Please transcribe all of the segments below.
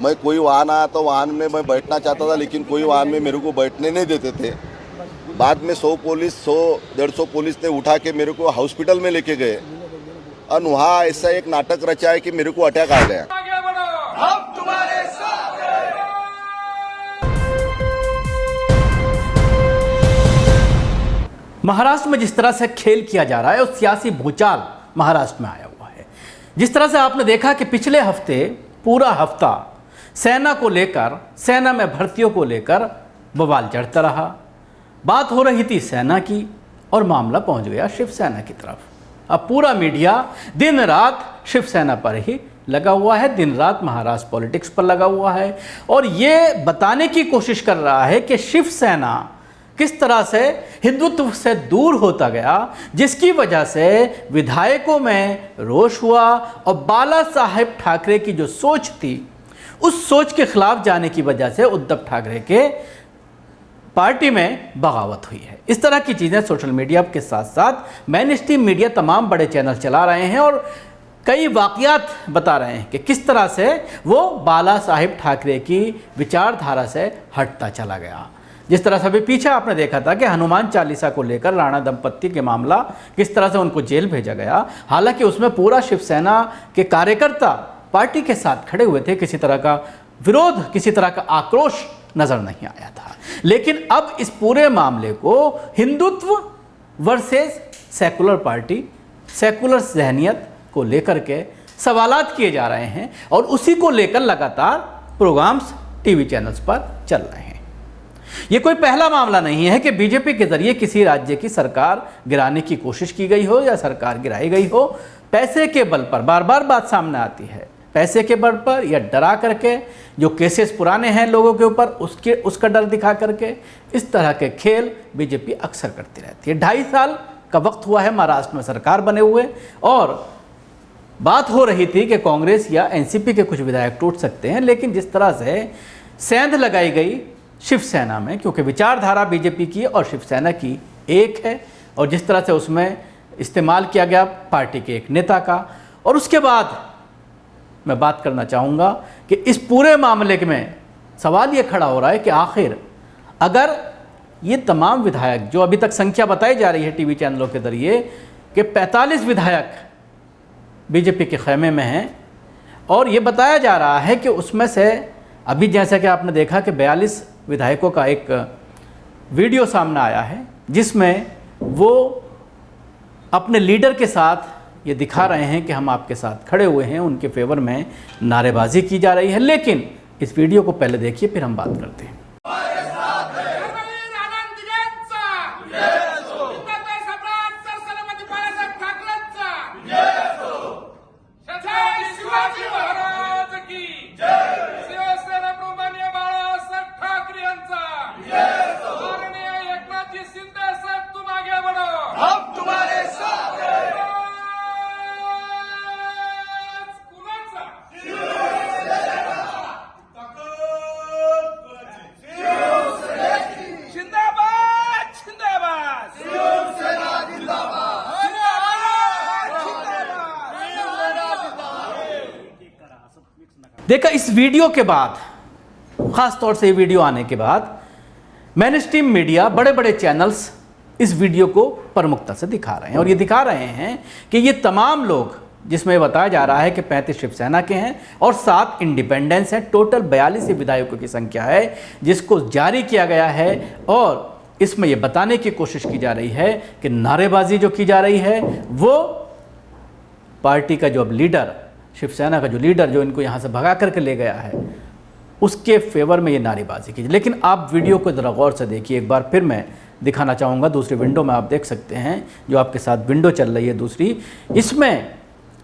मैं कोई वाहन आया तो वाहन में मैं बैठना चाहता था, लेकिन कोई वाहन में मेरे को बैठने नहीं देते थे। बाद में 100-150 पुलिस ने उठा के मेरे को हॉस्पिटल में लेके गए और वहाँ ऐसा एक नाटक रचा है कि मेरे को अटैक आ गया। महाराष्ट्र में जिस तरह से खेल किया जा रहा है और सियासी भूचाल महाराष्ट्र में आया हुआ है, जिस तरह से आपने देखा कि पिछले हफ्ते पूरा हफ्ता सेना को लेकर, सेना में भर्तियों को लेकर बवाल चढ़ता रहा। बात हो रही थी सेना की और मामला पहुंच गया शिवसेना की तरफ। अब पूरा मीडिया दिन रात शिवसेना पर ही लगा हुआ है, दिन रात महाराष्ट्र पॉलिटिक्स पर लगा हुआ है और ये बताने की कोशिश कर रहा है कि शिवसेना किस तरह से हिंदुत्व से दूर होता गया, जिसकी वजह से विधायकों में रोष हुआ और बाला साहेब ठाकरे की जो सोच थी उस सोच के खिलाफ जाने की वजह से उद्धव ठाकरे के पार्टी में बगावत हुई है। इस तरह की चीज़ें सोशल मीडिया के साथ साथ मेन स्ट्रीम मीडिया तमाम बड़े चैनल चला रहे हैं और कई वाक़यात बता रहे हैं कि किस तरह से वो बाला साहेब ठाकरे की विचारधारा से हटता चला गया। जिस तरह से अभी पीछे आपने देखा था कि हनुमान चालीसा को लेकर राणा दंपत्ति के मामला किस तरह से उनको जेल भेजा गया, हालांकि उसमें पूरा शिवसेना के कार्यकर्ता पार्टी के साथ खड़े हुए थे, किसी तरह का विरोध, किसी तरह का आक्रोश नजर नहीं आया था। लेकिन अब इस पूरे मामले को Hindutva versus secular party, secular जहनियत को लेकर के सवालात किए जा रहे हैं और उसी को लेकर लगातार प्रोग्राम्स टीवी चैनल्स पर चल रहे हैं। ये कोई पहला मामला नहीं है कि बीजेपी के जरिए किसी राज्य की सरकार गिराने की कोशिश की गई हो या सरकार गिराई गई हो। पैसे के बल पर बार बार बात सामने आती है, पैसे के बल पर या डरा करके, जो केसेस पुराने हैं लोगों के ऊपर उसका डर दिखा करके, इस तरह के खेल बीजेपी अक्सर करती रहती है। 2.5 साल का वक्त हुआ है महाराष्ट्र में सरकार बने हुए और बात हो रही थी कि कांग्रेस या एनसीपी के कुछ विधायक टूट सकते हैं, लेकिन जिस तरह से सेंध लगाई गई शिवसेना में, क्योंकि विचारधारा बीजेपी की और शिवसेना की एक है, और जिस तरह से उसमें इस्तेमाल किया गया पार्टी के एक नेता का, और उसके बाद मैं बात करना चाहूँगा कि इस पूरे मामले में सवाल ये खड़ा हो रहा है कि आखिर अगर ये तमाम विधायक, जो अभी तक संख्या बताई जा रही है टीवी चैनलों के जरिए कि 45 विधायक बीजेपी के खेमे में हैं, और ये बताया जा रहा है कि उसमें से अभी जैसा कि आपने देखा कि 42 विधायकों का एक वीडियो सामने आया है जिसमें वो अपने लीडर के साथ ये दिखा रहे हैं कि हम आपके साथ खड़े हुए हैं, उनके फेवर में नारेबाजी की जा रही है। लेकिन इस वीडियो को पहले देखिए, फिर हम बात करते हैं। देखा, इस वीडियो के बाद, ख़ास तौर से ये वीडियो आने के बाद मेन स्ट्रीम मीडिया, बड़े बड़े चैनल्स इस वीडियो को प्रमुखता से दिखा रहे हैं और ये दिखा रहे हैं कि ये तमाम लोग, जिसमें बताया जा रहा है कि 35 शिवसेना के हैं और 7 इंडिपेंडेंस हैं, टोटल 42 विधायकों की संख्या है जिसको जारी किया गया है। और इसमें ये बताने की कोशिश की जा रही है कि नारेबाजी जो की जा रही है वो पार्टी का जो अब लीडर, शिवसेना का जो लीडर जो इनको यहाँ से भगा करके ले गया है, उसके फेवर में ये नारेबाजी की। लेकिन आप वीडियो को ज़रा गौर से देखिए, एक बार फिर मैं दिखाना चाहूँगा। दूसरी विंडो में आप देख सकते हैं, जो आपके साथ विंडो चल रही है दूसरी, इसमें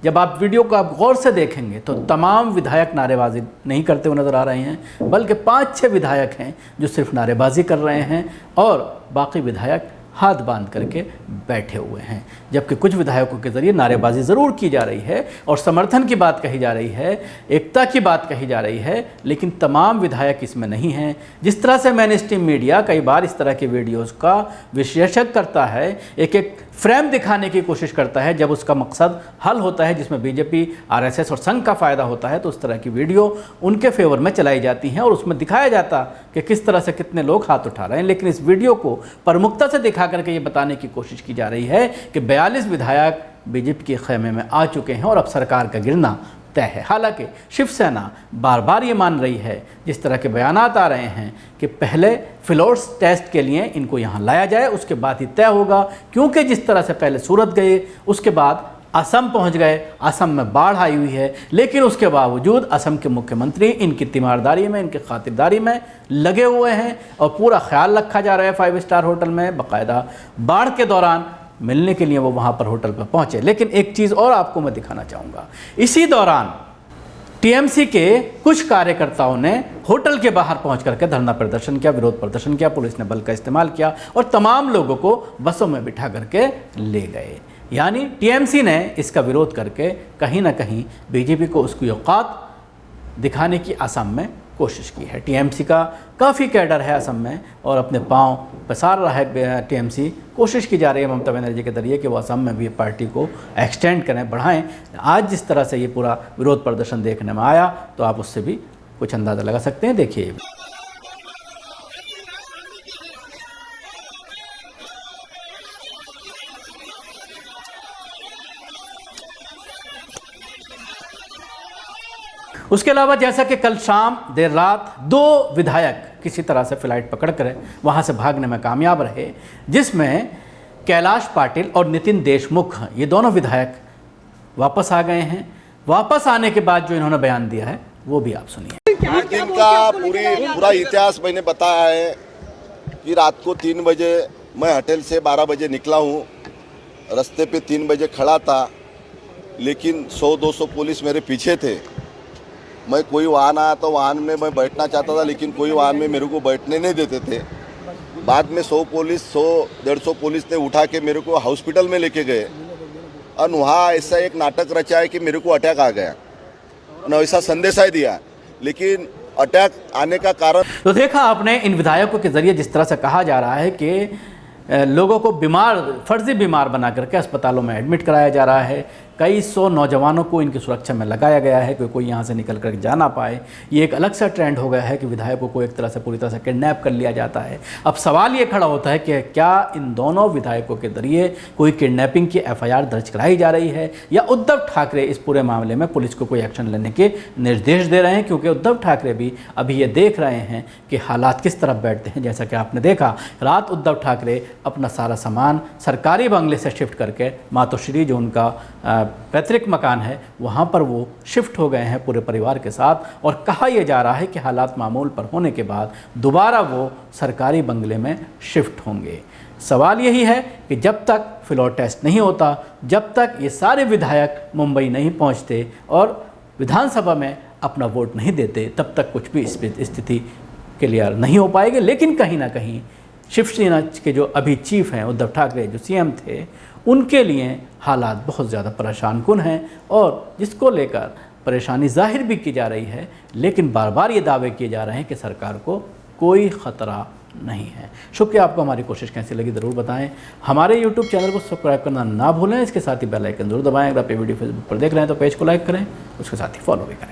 जब आप वीडियो को आप गौर से देखेंगे तो तमाम विधायक नारेबाजी नहीं करते हुए नज़र आ रहे हैं, बल्कि 5-6 विधायक हैं जो सिर्फ नारेबाजी कर रहे हैं और बाकी विधायक हाथ बांध करके बैठे हुए हैं। जबकि कुछ विधायकों के जरिए नारेबाजी ज़रूर की जा रही है और समर्थन की बात कही जा रही है, एकता की बात कही जा रही है, लेकिन तमाम विधायक इसमें नहीं हैं। जिस तरह से मेन स्ट्रीम मीडिया कई बार इस तरह के वीडियोज़ का विश्लेषण करता है, एक एक फ्रेम दिखाने की कोशिश करता है, जब उसका मकसद हल होता है जिसमें बीजेपी, आरएसएस और संघ का फ़ायदा होता है, तो उस तरह की वीडियो उनके फेवर में चलाई जाती हैं और उसमें दिखाया जाता कि किस तरह से कितने लोग हाथ उठा रहे हैं। लेकिन इस वीडियो को प्रमुखता से दिखा करके ये बताने की कोशिश की जा रही है कि 42 विधायक बीजेपी के खेमे में आ चुके हैं और अब सरकार का गिरना तय है। हालांकि शिवसेना बार बार ये मान रही है, जिस तरह के बयानात आ रहे हैं कि पहले फ्लोर्स टेस्ट के लिए इनको यहाँ लाया जाए, उसके बाद ही तय होगा, क्योंकि जिस तरह से पहले सूरत गए, उसके बाद असम पहुंच गए, असम में बाढ़ आई हुई है, लेकिन उसके बावजूद असम के मुख्यमंत्री इनकी तीमारदारी में, इनकी खातिरदारी में लगे हुए हैं और पूरा ख्याल रखा जा रहा है 5 स्टार होटल में। बाकायदा बाढ़ के दौरान मिलने के लिए वो वहाँ पर होटल पर पहुँचे। लेकिन एक चीज़ और आपको मैं दिखाना चाहूँगा, इसी दौरान टीएमसी के कुछ कार्यकर्ताओं ने होटल के बाहर पहुंच करके धरना प्रदर्शन किया, विरोध प्रदर्शन किया, पुलिस ने बल का इस्तेमाल किया और तमाम लोगों को बसों में बिठा करके ले गए। यानी टीएमसी ने इसका विरोध करके कहीं ना कहीं बीजेपी को उसकी औकात दिखाने की असम में कोशिश की है। टीएमसी का काफ़ी कैडर है असम में और अपने पांव पसार रहा है टीएमसी। कोशिश की जा रही है ममता बनर्जी के जरिए कि वो असम में भी पार्टी को एक्सटेंड करें, बढ़ाएं। आज जिस तरह से ये पूरा विरोध प्रदर्शन देखने में आया तो आप उससे भी कुछ अंदाज़ा लगा सकते हैं। देखिए उसके अलावा जैसा कि कल शाम देर रात 2 विधायक किसी तरह से फ्लाइट पकड़ कर वहाँ से भागने में कामयाब रहे, जिसमें कैलाश पाटिल और नितिन देशमुख, ये दोनों विधायक वापस आ गए हैं। वापस आने के बाद जो इन्होंने बयान दिया है वो भी आप सुनिए। उस दिन का पूरा इतिहास मैंने बताया है कि रात को 3 बजे मैं होटल से 12 बजे निकला हूँ। रास्ते पे 3 बजे खड़ा था, लेकिन 100-200 पुलिस मेरे पीछे थे। मैं कोई वाहन आया तो वाहन में मैं बैठना चाहता था, लेकिन कोई वाहन में मेरे को बैठने नहीं देते थे। बाद में 100-150 पुलिस ने उठा के मेरे को हॉस्पिटल में लेके गए और वहाँ ऐसा एक नाटक रचा है कि मेरे को अटैक आ गया न, ऐसा संदेशा ही दिया। लेकिन अटैक आने का कारण तो देखा आपने, इन विधायकों के जरिए जिस तरह से कहा जा रहा है कि लोगों को फर्जी बीमार बना करके अस्पतालों में एडमिट कराया जा रहा है। कई 100 नौजवानों को इनकी सुरक्षा में लगाया गया है कि कोई यहाँ से निकल कर जा ना पाए। ये एक अलग सा ट्रेंड हो गया है कि विधायकों को एक तरह से पूरी तरह से किडनैप कर लिया जाता है। अब सवाल ये खड़ा होता है कि क्या इन दोनों विधायकों के जरिए कोई किडनैपिंग की FIR दर्ज कराई जा रही है या उद्धव ठाकरे इस पूरे मामले में पुलिस को कोई एक्शन लेने के निर्देश दे रहे हैं, क्योंकि उद्धव ठाकरे भी अभी ये देख रहे हैं कि हालात किस तरफ बैठते हैं। जैसा कि आपने देखा, रात उद्धव ठाकरे अपना सारा सामान सरकारी बंगले से शिफ्ट करके मातोश्री, जो उनका पैतृक मकान है, वहाँ पर वो शिफ्ट हो गए हैं पूरे परिवार के साथ। और कहा यह जा रहा है कि हालात मामूल पर होने के बाद दोबारा वो सरकारी बंगले में शिफ्ट होंगे। सवाल यही है कि जब तक फ्लोर टेस्ट नहीं होता, जब तक ये सारे विधायक मुंबई नहीं पहुँचते और विधानसभा में अपना वोट नहीं देते, तब तक कुछ भी स्थिति क्लियर नहीं हो पाएगी। लेकिन कहीं ना कहीं शिवसेना के जो अभी चीफ हैं उद्धव ठाकरे, जो CM थे, उनके लिए हालात बहुत ज़्यादा परेशानकुन हैं और जिसको लेकर परेशानी जाहिर भी की जा रही है। लेकिन बार बार ये दावे किए जा रहे हैं कि सरकार को कोई ख़तरा नहीं है। शुक्रिया। आपको हमारी कोशिश कैसी लगी ज़रूर बताएं। हमारे YouTube चैनल को सब्सक्राइब करना ना भूलें। इसके साथ ही बेल आइकन जरूर दबाएं। अगर आप ये वीडियो फेसबुक पर देख रहे हैं तो पेज को लाइक करें, उसके साथ ही फॉलो भी करें।